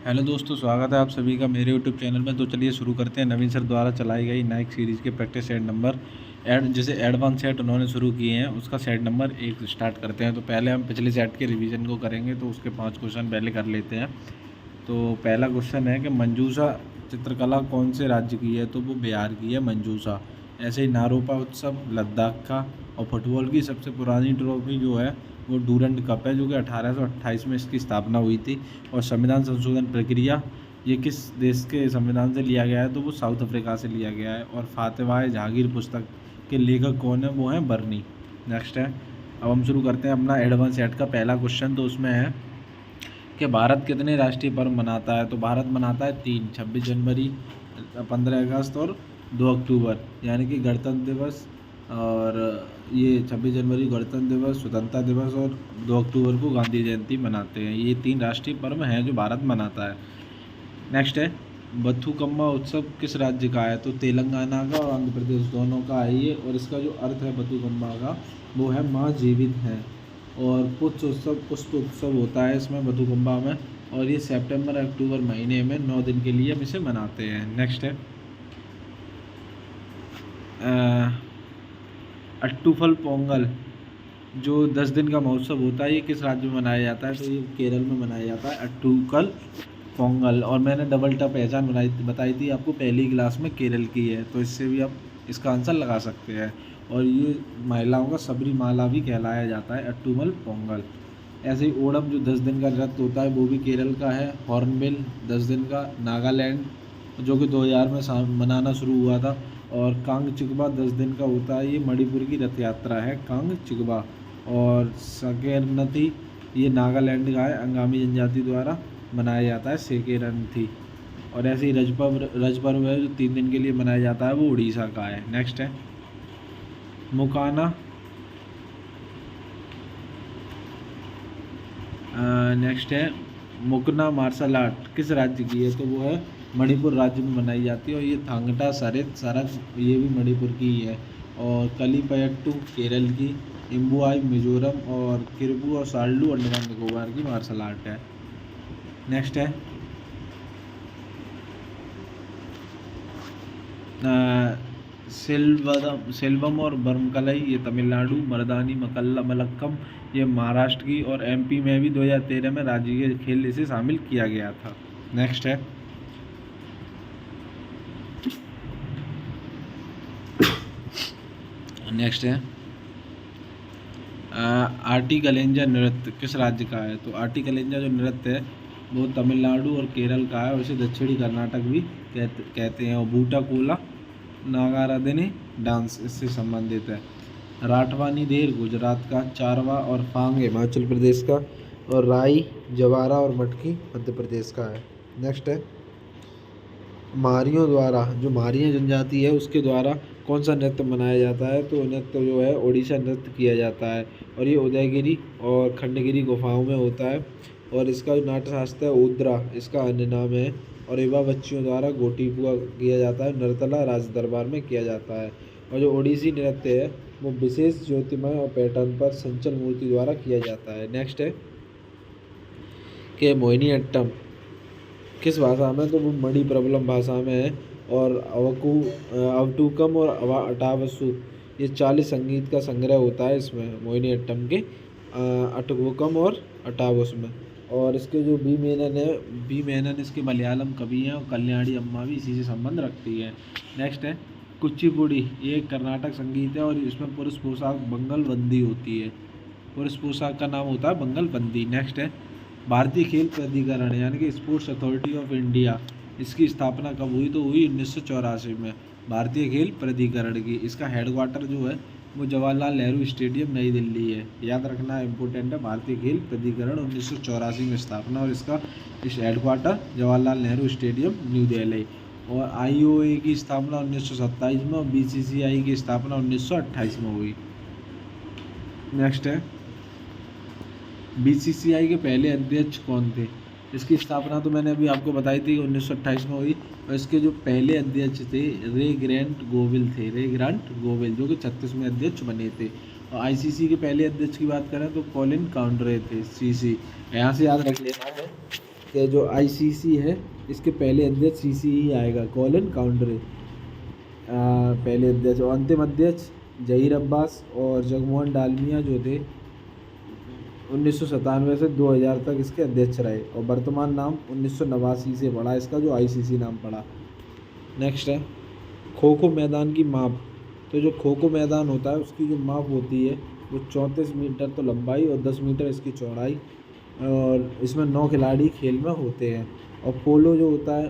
Hello दोस्तों, स्वागत है आप सभी का मेरे यूट्यूब चैनल में। तो चलिए शुरू करते हैं। नवीन सर द्वारा चलाई गई नाइक सीरीज़ के प्रैक्टिस सेट नंबर जैसे एडवांस सेट उन्होंने शुरू किए हैं, उसका सेट नंबर 1 स्टार्ट करते हैं। तो पहले हम पिछले सेट के रिवीजन को करेंगे, तो उसके 5 क्वेश्चन पहले कर लेते हैं। तो पहला क्वेश्चन है कि मंजूषा चित्रकला कौन से राज्य की है? तो वो बिहार की है मंजूषा। ऐसे ही नारोपा उत्सव लद्दाख का। और फुटबॉल की सबसे पुरानी ट्रॉफी जो है वो डूरंड कप है, जो कि 1828 में इसकी स्थापना हुई थी। और संविधान संशोधन प्रक्रिया ये किस देश के संविधान से लिया गया है? तो वो साउथ अफ्रीका से लिया गया है। और फातेवाए जहांगीर पुस्तक के लेखक कौन है? वो हैं बर्नी। नेक्स्ट है, अब हम शुरू करते हैं अपना एडवांस सेट का पहला क्वेश्चन। तो उसमें है कि भारत कितने राष्ट्रीय पर्व मनाता है? तो भारत मनाता है 3, 26 जनवरी, 15 अगस्त और 2 अक्टूबर, यानी कि गणतंत्र दिवस। और ये 26 जनवरी गणतंत्र दिवस, स्वतंत्रता दिवस और 2 अक्टूबर को गांधी जयंती मनाते हैं। ये 3 राष्ट्रीय पर्व हैं जो भारत मनाता है। नेक्स्ट है, बथुकम्मा उत्सव किस राज्य का है? तो तेलंगाना का और आंध्र प्रदेश दोनों का है ये। और इसका जो अर्थ है बथुकम्मा का, वो है माँ जीवित है। और पुष्प उत्सव होता है इसमें बथुकम्मा में। और ये सितंबर अक्टूबर महीने में 9 दिन के लिए हम इसे मनाते हैं। नेक्स्ट है, अट्टूफल पोंगल जो 10 दिन का महोत्सव होता है, ये किस राज्य में मनाया जाता है? तो ये केरल में मनाया जाता है, अट्टूकल पोंगल। और मैंने डबल टप पहचान बताई थी आपको पहली क्लास में, केरल की है। तो इससे भी आप इसका आंसर लगा सकते हैं। और ये महिलाओं का सबरीमाला भी कहलाया जाता है, अट्टूमल पोंगल। ऐसे ही ओणम जो 10 दिन का नृत्य होता है, वो भी केरल का है। हॉर्नबिल 10 दिन का नागालैंड, जो कि 2000 में मनाना शुरू हुआ था। और कांग चिकबा 10 दिन का होता है, ये मणिपुर की रथ यात्रा है कांग चिकबा। और सकेरनथी ये नागालैंड का है, अंगामी जनजाति द्वारा मनाया जाता है, सेकेरनथी। और ऐसे ही रजपर्व है जो 3 दिन के लिए मनाया जाता है, वो उड़ीसा का है। नेक्स्ट है, मुकाना नेक्स्ट है, मुकना मार्शल आर्ट किस राज्य की है? तो वो है मणिपुर राज्य में मनाई जाती है। और ये थांगटा सरित सरक ये भी मणिपुर की ही है। और कलीपयट्टू केरल की, इम्बुआई मिजोरम और किरबू और साल्डू अंडमान निकोबार की मार्शल आर्ट है। नेक्स्ट है, सेल्वम और बरमकलई ये तमिलनाडु, मर्दानी मलक्कम ये महाराष्ट्र की। और एमपी में भी 2013 में राज्य के खेल इसे शामिल किया गया था। नेक्स्ट है, आर्टी कलेंजा नृत्य किस राज्य का है? तो आर्टी कलेंजा जो नृत्य है वो तमिलनाडु और केरल का है। और इसे दक्षिणी कर्नाटक भी कहते हैं। और बूटा कोला नागाराधने डांस इससे संबंधित है। राठवानी देर गुजरात का, चारवा और फांग हिमाचल प्रदेश का, और राई जवारा और मटकी मध्य प्रदेश का है। नेक्स्ट है, मारियों द्वारा जो मारिया जनजाति है उसके द्वारा कौन सा नृत्य मनाया जाता है? तो नृत्य जो है ओडिशा नृत्य किया जाता है। और ये उदयगिरी और खंडगिरी गुफाओं में होता है। और इसका जो नाट्य शास्त्र है उद्रा इसका अन्य नाम है। और युवा बच्चियों द्वारा गोटीपुआ किया जाता है, नर्तला राज दरबार में किया जाता है। और जो ओडिसी नृत्य है वो विशेष ज्योतिमय और पैटर्न पर संचल मूर्ति द्वारा किया जाता है। नेक्स्ट है कि मोहिनीअट्टम किस भाषा में? तो वो मणिप्रबलम भाषा में है। और अवटूकम और अटावसु ये 40 संगीत का संग्रह होता है इसमें, मोहिनीअट्टम के अटवुकम और अटावस में। और इसके जो बी मेनन इसके मलयालम कवि हैं। और कल्याणी अम्मा भी इसी से संबंध रखती है। नेक्स्ट है, कुचिपुड़ी ये कर्नाटक संगीत है। और इसमें पुरुष पोशाक बंगल बंदी होती है, पुरुष पोशाक का नाम होता है बंगल बंदी। नेक्स्ट है, भारतीय खेल प्राधिकरण यानी कि स्पोर्ट्स अथॉरिटी ऑफ इंडिया, इसकी स्थापना कब हुई? तो हुई 1984 में, भारतीय खेल प्राधिकरण की। इसका हेडक्वार्टर जो है वो जवाहरलाल नेहरू स्टेडियम नई दिल्ली है। याद रखना इम्पोर्टेंट है, भारतीय खेल प्राधिकरण 1984 में स्थापना। और इसका headquarter Jawaharlal Nehru stadium new Delhi. और IOA की स्थापना 1927 में। और BCCI की स्थापना 1928 में हुई। नेक्स्ट है, BCCI के पहले अध्यक्ष कौन थे? इसकी स्थापना तो मैंने अभी आपको बताई थी 1928 में हुई। और इसके जो पहले अध्यक्ष थे रे ग्रांट गोविल थे, रे ग्रांट गोविल, जो कि 36 में अध्यक्ष बने थे। और ICC के पहले अध्यक्ष की बात करें तो कॉलिन काउंड्रे थे, CC। यहाँ से याद रख लेना है कि जो आईसीसी है इसके पहले अध्यक्ष सीसी ही आएगा, कॉलिन काउंड्रे पहले अध्यक्ष, और अंतिम अध्यक्ष जहीर अब्बास और जगमोहन डालमिया जो थे 1997 से 2000 तक इसके अध्यक्ष रहे, और वर्तमान नाम 1989 से पड़ा इसका जो आईसीसी नाम पड़ा। नेक्स्ट है खो खो मैदान की माप। तो जो खो खो मैदान होता है उसकी जो माप होती है वो 34 मीटर तो लंबाई और 10 मीटर इसकी चौड़ाई, और इसमें 9 खिलाड़ी खेल में होते हैं। और पोलो जो होता है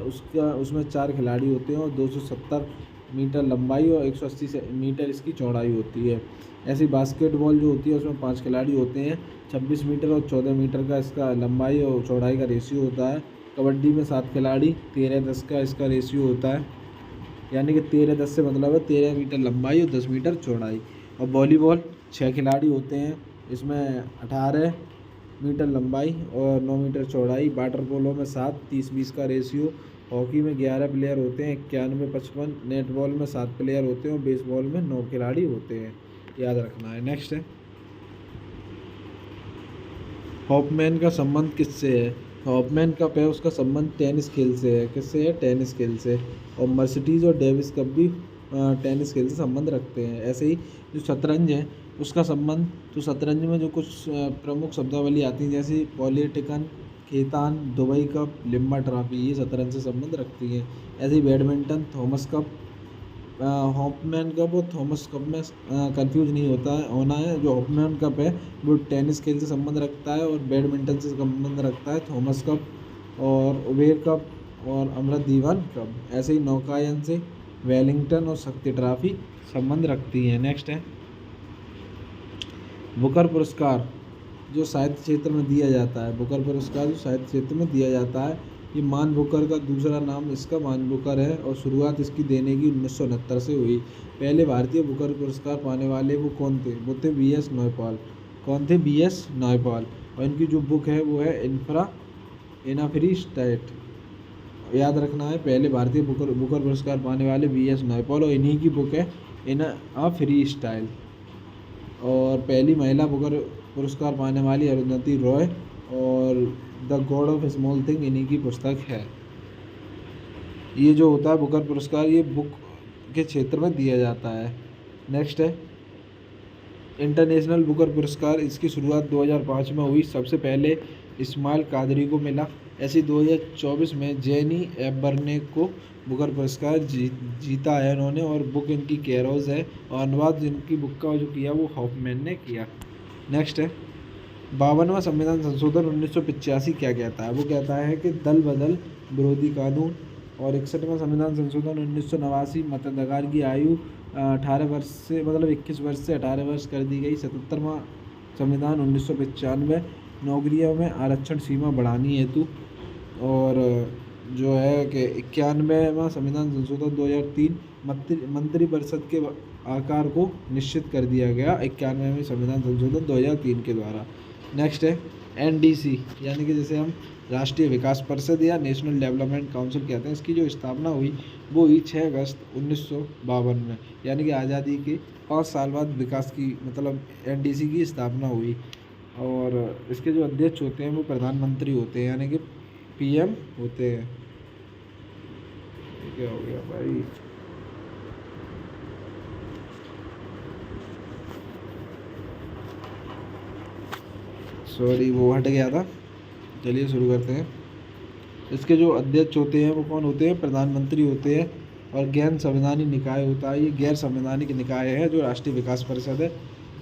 उसमें 4 खिलाड़ी होते हैं और 270 मीटर लंबाई और 180 मीटर इसकी चौड़ाई होती है। ऐसी बास्केटबॉल जो होती है उसमें 5 खिलाड़ी होते हैं, 26 मीटर और 14 मीटर का इसका लंबाई और चौड़ाई का रेशियो होता है। कबड्डी में 7 खिलाड़ी, 13-10 का इसका रेशियो होता है, यानी कि 13-10 से मतलब है 13 मीटर लंबाई और 10 मीटर चौड़ाई। और वॉलीबॉल 6 खिलाड़ी होते हैं, इसमें 18 मीटर लंबाई और 9 मीटर चौड़ाई। वाटर पोलो में 7, 30-20 का रेशियो। हॉकी में 11 प्लेयर होते हैं, 91-55। नेटबॉल में 7 प्लेयर होते हैं और बेसबॉल में 9 खिलाड़ी होते हैं, याद रखना है। नेक्स्ट है हॉपमैन का संबंध किससे है। हॉपमैन कप है उसका संबंध टेनिस खेल से है। किससे है? टेनिस खेल से। और मर्सिडीज और डेविस कप भी टेनिस खेल से संबंध रखते हैं। ऐसे ही जो शतरंज है उसका संबंध, तो शतरंज में जो कुछ प्रमुख शब्दावली आती हैं जैसे Politiken, Khetan, Dubai cup, Limba trophy, ये शतरंज से संबंध रखती हैं। ऐसे ही badminton, Thomas cup, Hopman cup और थॉमस कप में कंफ्यूज नहीं होना है। जो हॉपमैन कप है वो टेनिस खेल से संबंध रखता है और बैडमिंटन से संबंध रखता है थॉमस कप, और उबेर कप और अमृत दीवान कप। ऐसे ही नौकायन से वेलिंगटन और शक्ति ट्रॉफी संबंध रखती हैं। नेक्स्ट है बुकर पुरस्कार जो साहित्य क्षेत्र में दिया जाता है। बुकर पुरस्कार जो साहित्य क्षेत्र में दिया जाता है, ये मान बुकर का दूसरा नाम इसका मान बुकर है और शुरुआत इसकी देने की 1969 से हुई। पहले भारतीय बुकर पुरस्कार पाने वाले वो कौन थे? वो थे B.S. नायपॉल। कौन थे? B.S. नायपॉल। और इनकी जो बुक है वो है इन अ फ्री स्टेट, याद रखना है। पहले भारतीय बुकर पुरस्कार पाने वाले B.S. नायपॉल और इन्हीं की बुक है इन अ फ्री स्टाइल। और पहली महिला बुकर पुरस्कार पाने वाली अरुंधति रॉय और the God of small thing इन्हीं की पुस्तक है। ये जो होता है बुकर पुरस्कार ये बुक के क्षेत्र में दिया जाता है। नेक्स्ट है इंटरनेशनल बुकर पुरस्कार, इसकी शुरुआत 2005 में हुई। सबसे पहले इस्माइल कादरी को मिला। ऐसे 2024 में जेनी एबरने को बुकर पुरस्कार जीता है इन्होंने, और बुक इनकी कैरोज है और अनुवाद जिनकी बुक का जो किया वो हॉफमैन ने किया। नेक्स्ट है 52वां संविधान संशोधन 1985 क्या कहता है? वो कहता है कि दल बदल विरोधी कानून। और 61वां संविधान संशोधन 1989 मताधिकार की आयु 18 वर्ष से मतलब 21 वर्ष से 18 वर्ष कर दी गई। 77वां संविधान 1995 नौकरियों में आरक्षण सीमा बढ़ानी हेतु। और जो है कि 91वां संविधान संशोधन 2003 मंत्रिपरिषद के आकार को निश्चित कर दिया गया 91वें संविधान संशोधन 2003 के द्वारा। नेक्स्ट है NDC, यानी कि जैसे हम राष्ट्रीय विकास परिषद या नेशनल डेवलपमेंट काउंसिल कहते हैं। इसकी जो स्थापना हुई वो हुई 6 अगस्त 1952 में, यानी कि आज़ादी के 5 साल बाद विकास की मतलब NDC की स्थापना हुई। और इसके जो अध्यक्ष होते हैं वो प्रधानमंत्री होते हैं, यानी कि PM होते हैं। क्या हो गया भाई? सॉरी वो हट गया था। चलिए शुरू करते हैं। इसके जो अध्यक्ष होते हैं वो कौन होते हैं? प्रधानमंत्री होते हैं। और गैर संवैधानिक निकाय होता है, ये गैर संवैधानिक निकाय है जो राष्ट्रीय विकास परिषद है।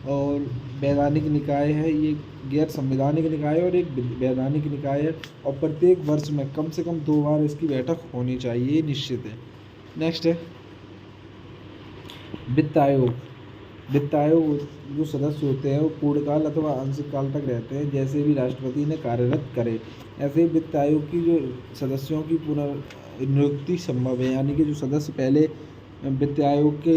और वैधानिक निकाय है, ये गैर संवैधानिक निकाय और एक वैधानिक निकाय है। और प्रत्येक वर्ष में कम से कम 2 बार इसकी बैठक होनी चाहिए, ये निश्चित है। नेक्स्ट है वित्त आयोग। वित्त आयोग जो सदस्य होते हैं वो पूर्णकाल अथवा आंशिक काल तक रहते हैं, जैसे भी राष्ट्रपति ने कार्यरत करे। ऐसे ही वित्त आयोग की जो सदस्यों की पुनर्नियुक्ति संभव है, यानी कि जो सदस्य पहले वित्त आयोग के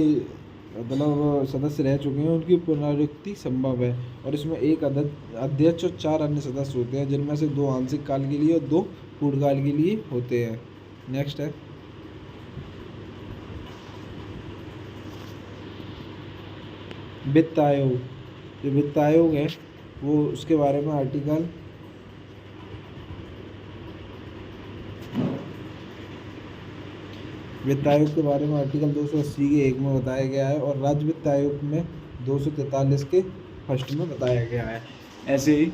मतलब सदस्य रह चुके हैं उनकी पुनर्नियुक्ति संभव है। और इसमें एक अध्यक्ष और 4 अन्य सदस्य होते हैं, जिनमें से 2 आंशिक काल के लिए और 2 पूर्णकाल के लिए होते हैं। नेक्स्ट है वित्त आयोग। जो वित्त आयोग है वो उसके बारे में आर्टिकल वित्त आयोग के बारे में आर्टिकल 280 के 1 में बताया गया है और राज्य वित्त आयोग में 243 के फर्स्ट में बताया गया है। ऐसे ही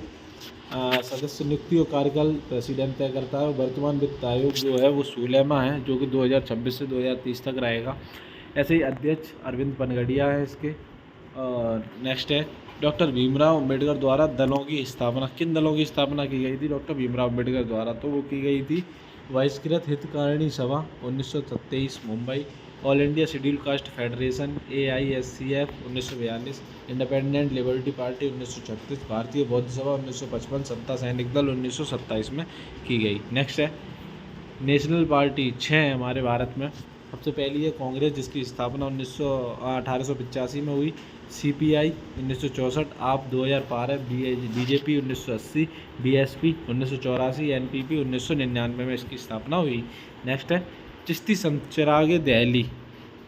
सदस्य नियुक्ति और कार्यकाल प्रेसिडेंट तय करता है और वर्तमान वित्त आयोग जो है वो 16वां है जो कि 2026 से 2030 तक रहेगा। ऐसे ही अध्यक्ष अरविंद पनगड़िया है इसके। और नेक्स्ट है डॉक्टर भीमराव अम्बेडकर द्वारा दलों की स्थापना। किन दलों की स्थापना की गई थी डॉक्टर भीमराव अम्बेडकर द्वारा? तो वो की गई थी बहिष्कृत हितकारिणी सभा 1927 Mumbai, all India schedule caste federation AISCF 1942, independent liberty party 1936, भारतीय बौद्ध सभा 1955, सत्ता सैनिक दल 1927 में की गई। नेक्स्ट है नेशनल पार्टी 6 है हमारे भारत में। सबसे पहली है कांग्रेस जिसकी स्थापना 1885 में हुई, CPI 1964, आप 2012, BJP 1980, BSP 1984, NPP 1999 में इसकी स्थापना हुई। नेक्स्ट है चिश्ती संत चिरागे दहली,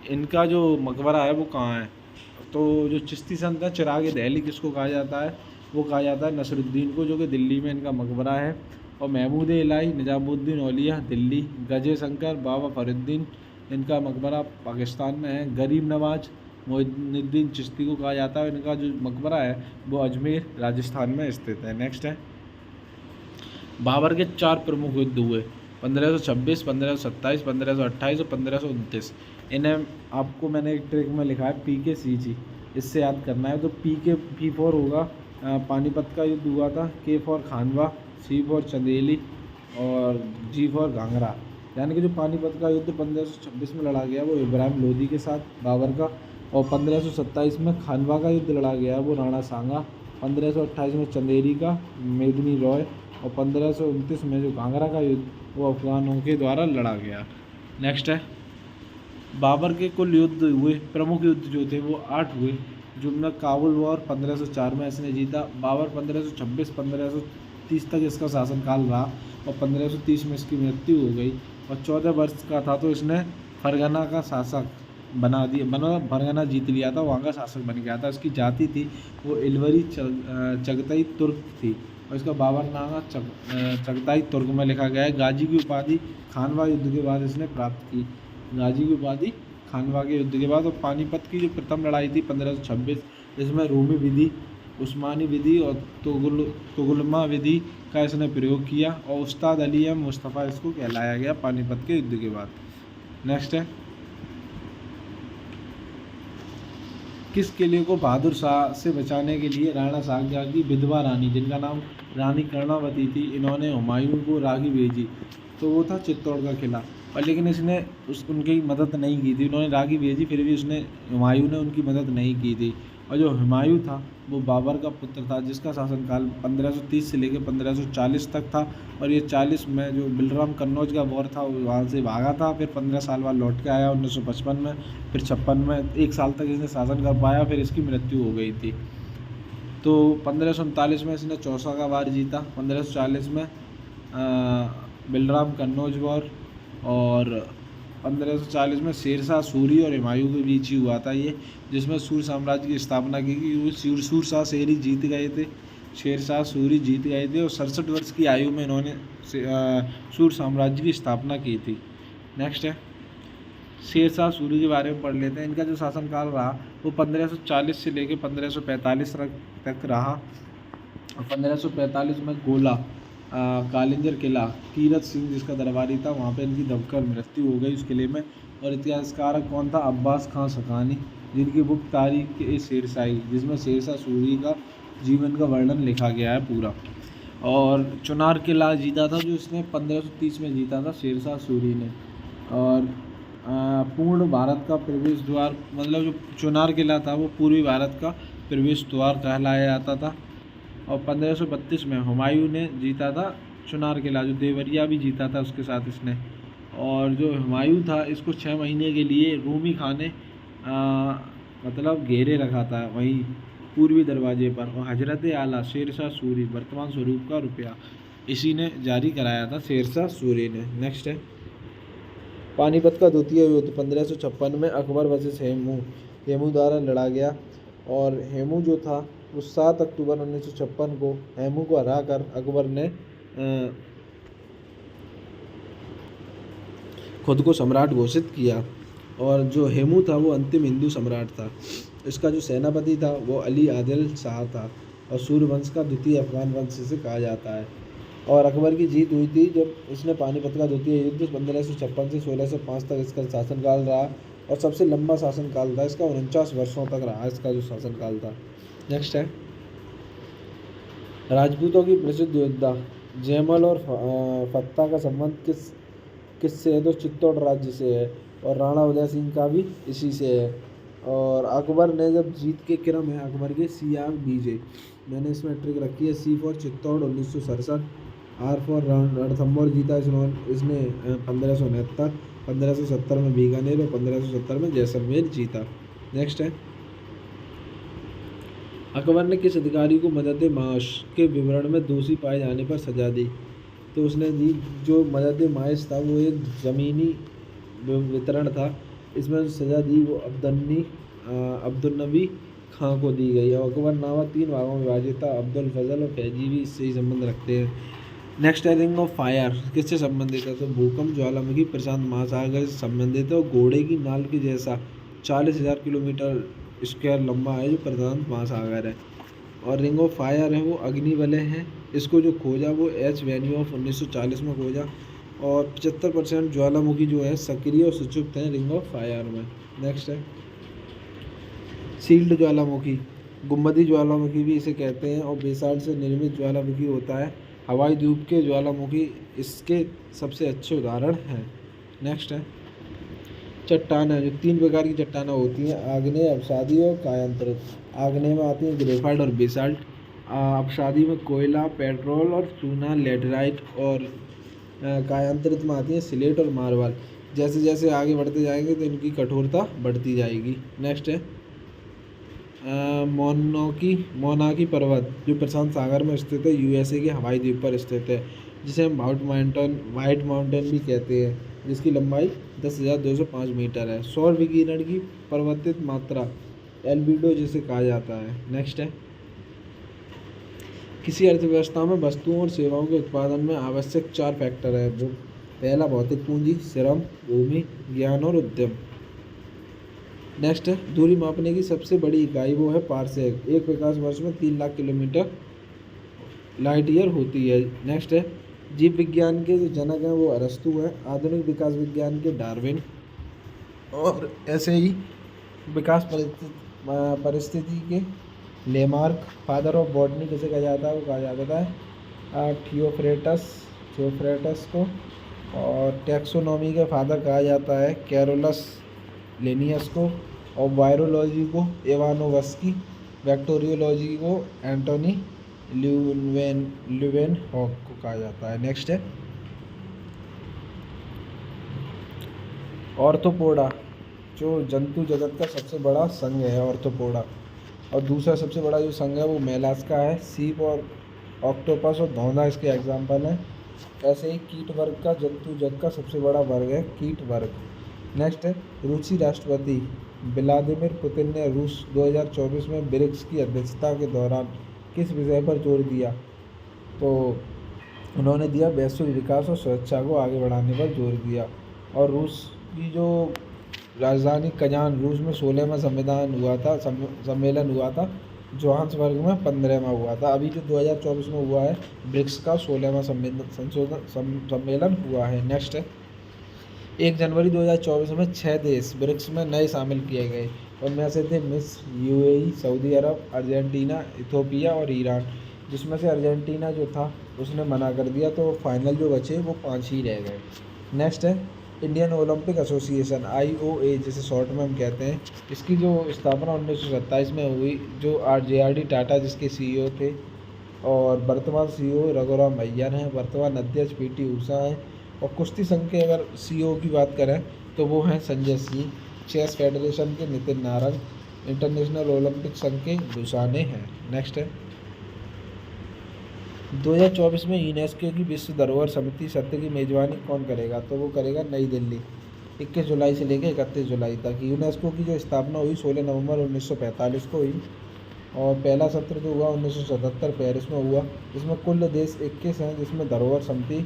इनका जो मकबरा है वो कहाँ है? तो जो चिश्ती संत है चिरागे दहली किसको कहा जाता है? वो कहा जाता है नसरुद्दीन को, जो कि दिल्ली में इनका मकबरा है। और महमूद इलाही निजामुद्दीन औलिया दिल्ली, गजे शंकर बाबा फरीदुद्दीन इनका मकबरा पाकिस्तान में है। गरीब नवाज मोइनुद्दीन चिश्ती को कहा जाता है, इनका जो मकबरा है वो अजमेर राजस्थान में स्थित है। नेक्स्ट है बाबर के 4 प्रमुख युद्ध हुए 1526, 1527, 1528 और 1529। इन्हें आपको मैंने एक ट्रिक में लिखा है PKCG, इससे याद करना है। तो P फॉर होगा पानीपत का युद्ध हुआ था, K for Khanwa, C for Chandeli और G फॉर घाघरा। यानी कि जो पानीपत का युद्ध 1526 में लड़ा गया वो इब्राहिम लोदी के साथ बाबर का, और 1527 में खानवा का युद्ध लड़ा गया वो राणा सांगा, 1528 में चंदेरी का मेदिनी रॉय और 1529 में जो घाघरा का युद्ध वो अफगानों के द्वारा लड़ा गया। नेक्स्ट है बाबर के कुल युद्ध हुए, प्रमुख युद्ध जो थे वो 8 हुए, जिनमें काबुल वॉर 1504 में इसने जीता। बाबर 1526-1530 तक इसका शासनकाल रहा और 1530 में इसकी मृत्यु हो गई और 14 वर्ष का था तो इसने फरगना का शासक बना दिया, फरगना जीत लिया था, वहाँ का शासक बन गया था। इसकी जाति थी वो इलवरी चगताई तुर्क थी और इसका बाबरनामा चगताई तुर्क में लिखा गया है। गाजी की उपाधि खानवा युद्ध के बाद इसने प्राप्त की, गाजी की उपाधि खानवा के युद्ध के बाद। और पानीपत की जो प्रथम लड़ाई थी 1526, इसमें रूमी विधि, उस्मानी विधि और तुगलमा विधि का इसने प्रयोग किया और उस्ताद अली मुस्तफ़ा इसको कहलाया गया पानीपत के युद्ध के बाद। नेक्स्ट है किस किले को बहादुर शाह से बचाने के लिए राणा सांगा की विधवा रानी, जिनका नाम रानी कर्णावती थी, इन्होंने हुमायूं को रागी भेजी? तो वो था चित्तौड़ का किला। और लेकिन इसने उनकी मदद नहीं की थी, उन्होंने रागी भेजी फिर भी हुमायूं ने उनकी मदद नहीं की थी। और जो हुमायूं था वो बाबर का पुत्र था, जिसका शासनकाल 1530 से लेकर 1540 तक था। और ये 40 में जो बिलराम कन्नौज का वॉर था वहाँ से भागा था, फिर 15 साल बाद लौट के आया 1955 में, फिर 56 में 1 साल तक इसने शासन कर पाया, फिर इसकी मृत्यु हो गई थी। तो 1539 में इसने चौसा का वार जीता, 1540 में बिलराम कन्नौज वॉर, और 1540 में शेरशाह सूरी और हुमायूं के बीच ही हुआ था ये, जिसमें सूर साम्राज्य की स्थापना की गई। वो सूरशाह शेरी जीत गए थे, शेरशाह सूरी जीत गए थे और 67 वर्ष की आयु में इन्होंने सूर साम्राज्य की स्थापना की थी। नेक्स्ट है शेरशाह सूरी के बारे में पढ़ लेते हैं। इनका जो शासनकाल रहा वो 1540 से लेकर 1545 तक रहा। और 1545 में गोला कालिंजर किला, कीरत सिंह जिसका दरबारी था, वहाँ पे इनकी दबकर मृत्यु हो गई उस किले में। और इतिहासकार कौन था? अब्बास खां सकानी, जिनकी बुक तारीख ए शेरशाही, जिसमें शेरशाह सूरी का जीवन का वर्णन लिखा गया है पूरा। और चुनार किला जीता था जो इसने 1530 में जीता था शेरशाह सूरी ने। और पूर्ण भारत का प्रवेश द्वार, मतलब जो चुनार किला था वो पूर्वी भारत का प्रवेश द्वार कहलाया जाता था। और 1532 में हुमायूं ने जीता था चुनार किला, जो देवरिया भी जीता था उसके साथ इसने। और जो हुमायूं था इसको 6 महीने के लिए रूमी खां ने मतलब घेरे रखा था वहीं पूर्वी दरवाजे पर। और हजरत आला शेरशाह सूरी वर्तमान स्वरूप का रुपया इसी ने जारी कराया था, शेरशाह सूरी ने। नेक्स्ट है पानीपत का द्वितीय युद्ध 1556 में अकबर वर्सेस हेमू द्वारा लड़ा गया। और हेमू जो था वो 7 अक्टूबर 1956 को हेमू को हराकर अकबर ने खुद को सम्राट घोषित किया। और जो हेमू था वो अंतिम हिंदू सम्राट था। इसका जो सेनापति था वो अली आदिल शाह था और सूर्यवंश का द्वितीय अफगान वंश से कहा जाता है। और अकबर की जीत हुई थी जब इसने पानीपत का द्वितीय युद्ध 1556 से 1605 तक इसका शासनकाल रहा और सबसे लंबा शासनकाल था इसका, 49 वर्षों तक रहा इसका जो शासनकाल था। नेक्स्ट है राजपूतों की प्रसिद्ध योद्धा जयमल और फत्ता का संबंध किससे है? तो चित्तौड़ राज्य से है और राणा उदय सिंह का भी इसी से है। और अकबर ने जब जीत के क्रम है अकबर के सियाग बीजे, मैंने इसमें ट्रिक रखी है। C for Chittor 1967, R for Ranthambore जीता इसने 1569, 1570 में बीकानेर और 1570 में जैसलमेर जीता। नेक्स्ट है अकबर ने किस अधिकारी को मदद माश के विवरण में दोषी पाए जाने पर सजा दी? तो उसने दी जो मदद माश था वो एक ज़मीनी वितरण था, इसमें सजा दी वो अब्दुलनबी खां को दी गई। और अकबर नामा 3 भागों में विभाजित था, अब्दुल फजल और फैजी भी इससे ही संबंध रखते हैं। नेक्स्ट है रिंग ऑफ फायर किससे संबंधित है? तो भूकंप ज्वालामुखी प्रशांत महासागर से संबंधित है और घोड़े की नाल के जैसा 40,000 किलोमीटर स्क्वायर लंबा है जो प्रशांत महासागर है। और रिंग ऑफ फायर है वो अग्निवलय है, इसको जो खोजा वो एच वेन्यूऑफ 1940 में खोजा। और 75% ज्वालामुखी जो है सक्रिय और सुषुप्त हैं रिंग ऑफ फायर में। नेक्स्ट है सील्ड ज्वालामुखी, गुम्बदी ज्वालामुखी भी इसे कहते हैं और बेसाल्ट से निर्मित ज्वालामुखी होता है। हवाई द्वीप के ज्वालामुखी इसके सबसे अच्छे उदाहरण हैं। नेक्स्ट है चट्टान है जो 3 प्रकार की चट्टानें होती हैं, आग्नेय, अपसादी और कायांतरित। आग्नेय में आती हैं ग्रेफाइट और बेसाल्ट, अपसादी में कोयला, पेट्रोल और चूना लैटेराइट, और कायांतरित में आती हैं सिलेट और मार्बल। जैसे जैसे आगे बढ़ते जाएंगे तो इनकी कठोरता बढ़ती जाएगी। नेक्स्ट है मोनाकी पर्वत जो प्रशांत सागर में स्थित है, यूएसए के हवाई द्वीप पर स्थित है, जिसे हम वाइट माउंटेन भी कहते हैं, जिसकी लंबाई 10,205 मीटर है। सौर विकिरण की परिवर्तित मात्रा एल्बिडो जिसे कहा जाता है। नेक्स्ट है किसी अर्थव्यवस्था में वस्तुओं और सेवाओं के उत्पादन में आवश्यक 4 फैक्टर है। वो पहला भौतिक पूंजी, श्रम, भूमि, ज्ञान और उद्यम। नेक्स्ट है दूरी मापने की सबसे बड़ी इकाई वो है पारसेक, एक प्रकाश वर्ष में 3 लाख किलोमीटर लाइट ईयर होती है। नेक्स्ट है जीव विज्ञान के जो जनक हैं वो अरस्तु हैं, आधुनिक विकास विज्ञान के डार्विन, और ऐसे ही विकास परिस्थिति के लेमार्क। फादर ऑफ बॉटनी किसे कहा जाता है? वो कहा जाता है थियोफ्रेटस को। और टैक्सोनॉमी के फादर कहा जाता है कैरोलस लेनियस को, और वायरोलॉजी को इवानोवस्की, बैक्टीरियोलॉजी को एंटोनी ल्यूवेनहॉक को कहा जाता है। नेक्स्ट है ऑर्थोपोडा जो जंतु जगत का सबसे बड़ा संघ है ऑर्थोपोडा, और दूसरा सबसे बड़ा जो संघ है वो मेलास्का है। सीप और ऑक्टोपस और धौंधा इसके एग्जाम्पल हैं। ऐसे ही कीट वर्ग का जंतु जगत का सबसे बड़ा वर्ग है कीट वर्ग। नेक्स्ट है रूसी राष्ट्रपति व्लादिमीर पुतिन ने रूस 2024 में ब्रिक्स की अध्यक्षता के दौरान किस विषय पर जोर दिया? तो उन्होंने दिया वैश्विक विकास और सुरक्षा को आगे बढ़ाने पर जोर दिया। और रूस की जो राजधानी कजान, रूस में 16वां सम्मेलन हुआ था, जोहान्सबर्ग में 15वां हुआ था। अभी जो 2024 में हुआ है ब्रिक्स का 16वां सम्मेलन हुआ है। नेक्स्ट है 1 जनवरी 2024 में 6 देश ब्रिक्स में नए शामिल किए गए, उनमें से थे मिस्र, यूएई, सऊदी अरब, अर्जेंटीना, इथोपिया और ईरान, जिसमें से अर्जेंटीना जो था उसने मना कर दिया, तो फाइनल जो बचे वो 5 ही रह गए। नेक्स्ट है इंडियन ओलंपिक एसोसिएशन IOA जिसे शॉर्ट में हम कहते हैं, इसकी जो स्थापना 1927 में हुई, जो JRD टाटा जिसके CEO थे, और वर्तमान CEO रघुराम अय्यर हैं, वर्तमान अध्यक्ष PT ऊषा हैं, और कुश्ती संघ के अगर CEO की बात करें तो वो हैं संजय सिंह, चेस फेडरेशन के नितिन नारंग, इंटरनेशनल ओलंपिक संघ के दुसाने हैं। नेक्स्ट है 2024 में यूनेस्को की विश्व धरोहर समिति सत्र की मेजबानी कौन करेगा? तो वो करेगा नई दिल्ली, 21 जुलाई से लेकर 31 जुलाई तक। यूनेस्को की जो स्थापना हुई 16 नवंबर 1945 को हुई, और पहला सत्र जो हुआ 1977 पेरिस में हुआ, जिसमें कुल देश 21 हैं, जिसमें धरोहर समिति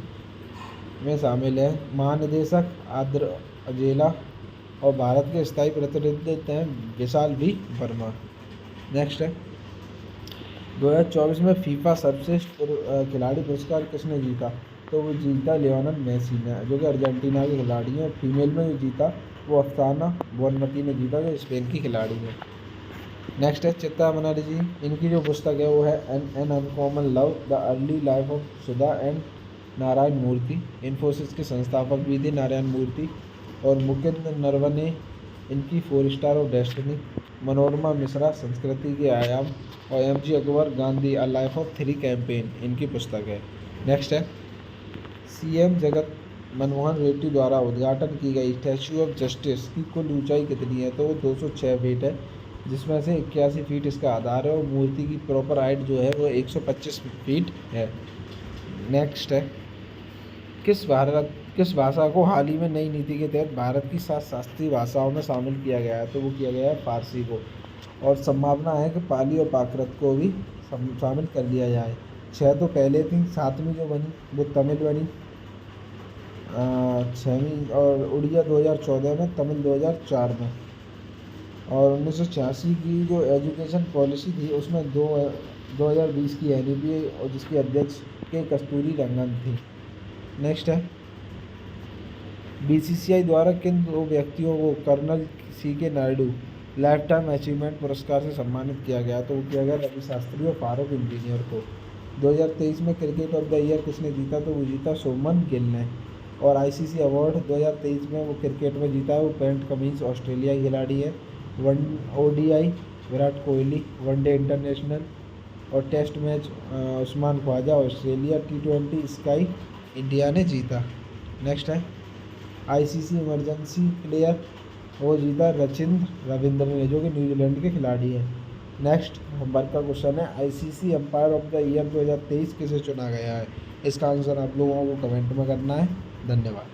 में शामिल हैं। महानिदेशक आद्र अजेला और भारत के स्थायी प्रतिनिधित्व हैं विशाल भी वर्मा। नेक्स्ट है 2024 में फीफा सर्वश्रेष्ठ खिलाड़ी पुरस्कार किसने जीता? तो वो जीता लियोनेल मेसी ने, जो कि अर्जेंटीना के खिलाड़ी हैं। फीमेल में जो जीता वो अफसाना बोनमती ने जीता, जो स्पेन की खिलाड़ी है। नेक्स्ट है चित्रा बनर्जी, इनकी जो पुस्तक है वो है an uncommon love, the early life of Sudha and Narayana Murthy. Infosys के संस्थापक भी थे नारायण मूर्ति। और मुकुंद नरवणे, इनकी 4 star of destiny. Manorama Mishra, संस्कृति के आयाम। और MG. Akbar Gandhi, a life of 3 campaign, इनकी पुस्तक है। नेक्स्ट है सीएम जगत मनमोहन रेड्डी द्वारा उद्घाटन की गई स्टैच्यू ऑफ जस्टिस की कुल ऊंचाई कितनी है? तो वो 206 फीट है, जिसमें से 81 फीट इसका आधार है और मूर्ति की प्रॉपर हाइट जो है वो 125 फीट है। नेक्स्ट है किस भाषा को हाल ही में नई नीति के तहत भारत की 7 शास्त्रीय भाषाओं में शामिल किया गया है? तो वो किया गया है फारसी को। और संभावना है कि पाली और प्राकृत को भी शामिल कर लिया जाए। 6 तो पहले थी, 7वीं जो बनी वो तमिल बनी 6वीं, और उड़िया 2014 में, तमिल 2004 में। और 1986 की जो एजुकेशन पॉलिसी थी उसमें 2020 की NEP और जिसकी अध्यक्ष के कस्तूरी रंगन थी। नेक्स्ट है BCCI द्वारा किन 2 व्यक्तियों को colonel CK Naidu lifetime achievement पुरस्कार से सम्मानित किया गया? तो वो किया गया रवि शास्त्री और फारूक इंजीनियर को। 2023 में क्रिकेट ऑफ द ईयर किसने जीता? तो वो जीता शुभमन गिल ने। और ICC अवार्ड 2023 में वो क्रिकेट में जीता है वो पैट कमिंस, ऑस्ट्रेलिया की खिलाड़ी है। ODI Virat Kohli, one day international और test match Usman Khawaja, Australia. T20 Sky India ने जीता। नेक्स्ट है ICC इमरजेंसी प्लेयर, वो जीता रचिंद्र रविंद्र ने, जो कि न्यूजीलैंड के खिलाड़ी है। नेक्स्ट होमवर्क का क्वेश्चन है ICC umpire of the year 2023 किसे चुना गया है? इसका आंसर आप लोगों को कमेंट में करना है। धन्यवाद।